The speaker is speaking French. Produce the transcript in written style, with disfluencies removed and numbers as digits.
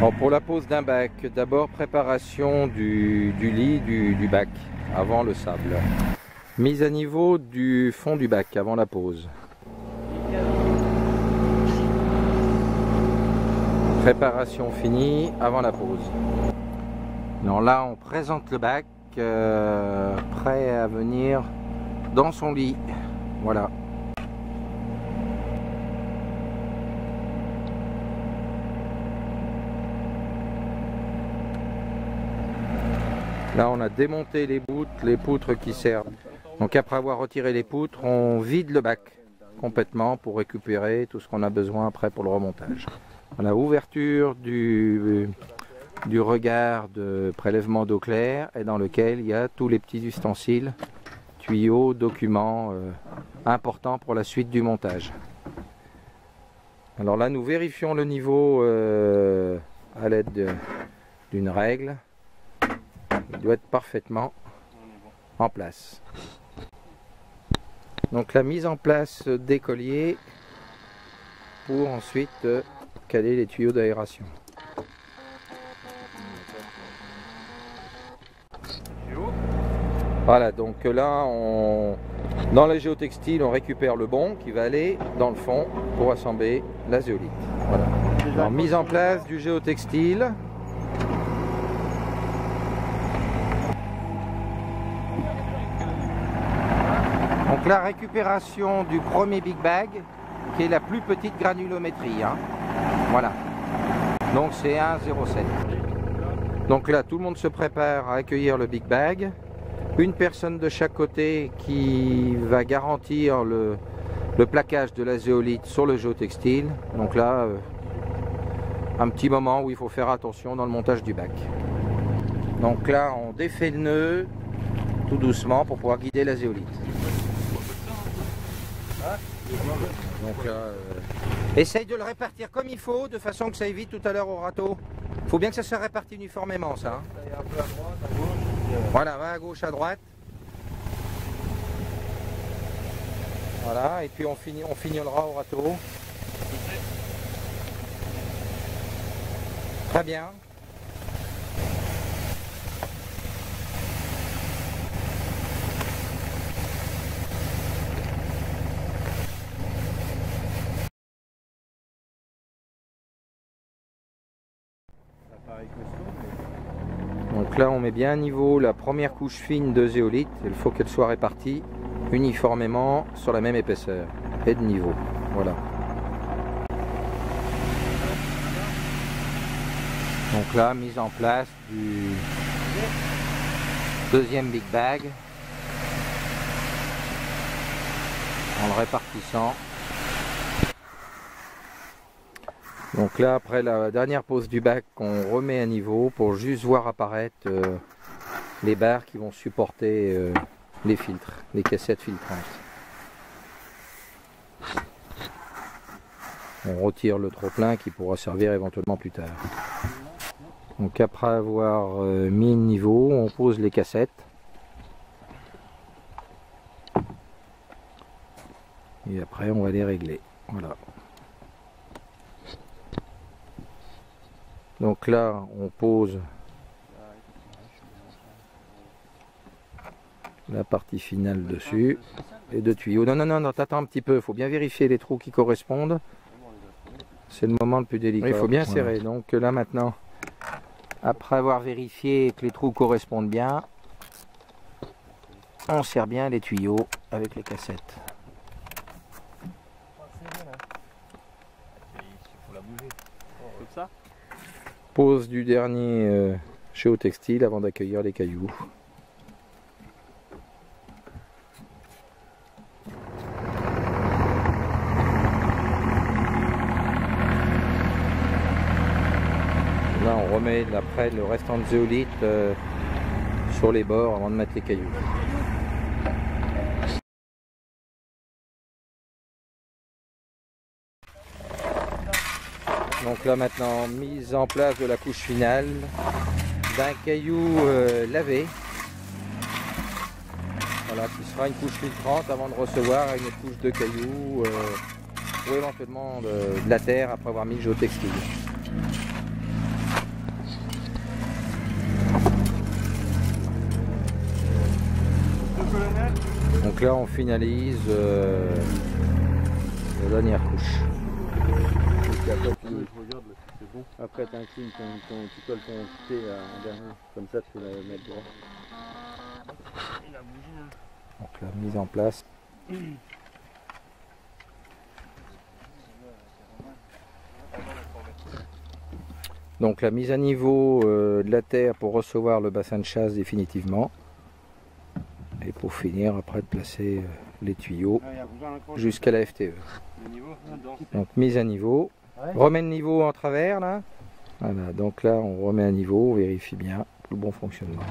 Bon, pour la pose d'un bac, d'abord préparation du lit du bac avant le sable. Mise à niveau du fond du bac avant la pose. Préparation finie avant la pose. Alors là, on présente le bac prêt à venir dans son lit. Voilà. Là, on a démonté les poutres qui servent. Donc après avoir retiré les poutres, on vide le bac complètement pour récupérer tout ce qu'on a besoin après pour le remontage. Voilà, ouverture du regard de prélèvement d'eau claire et dans lequel il y a tous les petits ustensiles, tuyaux, documents importants pour la suite du montage. Alors là, nous vérifions le niveau à l'aide d'une règle. Il doit être parfaitement en place. Donc la mise en place des colliers pour ensuite caler les tuyaux d'aération. Voilà, donc là dans la géotextile on récupère le bon qui va aller dans le fond pour assembler la zéolite. Voilà. Alors, mise en place du géotextile. Donc la récupération du premier Big Bag, qui est la plus petite granulométrie. Hein. Voilà. Donc c'est 1,07. Donc là, tout le monde se prépare à accueillir le Big Bag. Une personne de chaque côté qui va garantir le plaquage de la zéolite sur le géotextile. Donc là, un petit moment où il faut faire attention dans le montage du bac. Donc là, on défait le nœud tout doucement pour pouvoir guider la zéolite. Donc là, essaye de le répartir comme il faut, de façon que ça évite tout à l'heure au râteau. Il faut bien que ça se répartit uniformément, ça. Hein. Un peu à droite, à gauche. Voilà, va à gauche, à droite. Voilà, et puis on fignolera au râteau. Très bien. Donc là on met bien à niveau la première couche fine de zéolite. Il faut qu'elle soit répartie uniformément sur la même épaisseur et de niveau. Voilà. Donc là, mise en place du deuxième Big Bag en le répartissant. Donc là, après la dernière pose du bac, on remet à niveau pour juste voir apparaître les barres qui vont supporter les filtres, les cassettes filtrantes. On retire le trop-plein qui pourra servir éventuellement plus tard. Donc après avoir mis le niveau, on pose les cassettes. Et après, on va les régler. Voilà. Donc là, on pose la partie finale dessus et deux tuyaux. Non, t'attends un petit peu, il faut bien vérifier les trous qui correspondent. C'est le moment le plus délicat. Il faut bien serrer. Donc là maintenant, après avoir vérifié que les trous correspondent bien, on serre bien les tuyaux avec les cassettes. Comme ça. Pose du dernier géotextile avant d'accueillir les cailloux. Là on remet après le restant de zéolite sur les bords avant de mettre les cailloux. Donc là maintenant, mise en place de la couche finale d'un caillou lavé. Voilà, qui sera une couche filtrante avant de recevoir une couche de cailloux ou éventuellement de la terre après avoir mis le géotextile. Donc là on finalise la dernière couche. Et après, je regarde là, si c'est bon. Après, tu inclines tu colles ton thé en dernier. Comme ça, tu peux la mettre droit. Il a bougé. Hein. Donc la mise en place. Donc la mise à niveau de la terre pour recevoir le bassin de chasse définitivement. Et pour finir, après de placer les tuyaux jusqu'à la FTE. Le niveau Donc mise à niveau. Remet le niveau en travers là. Voilà, donc là on remet à niveau, on vérifie bien pour le bon fonctionnement.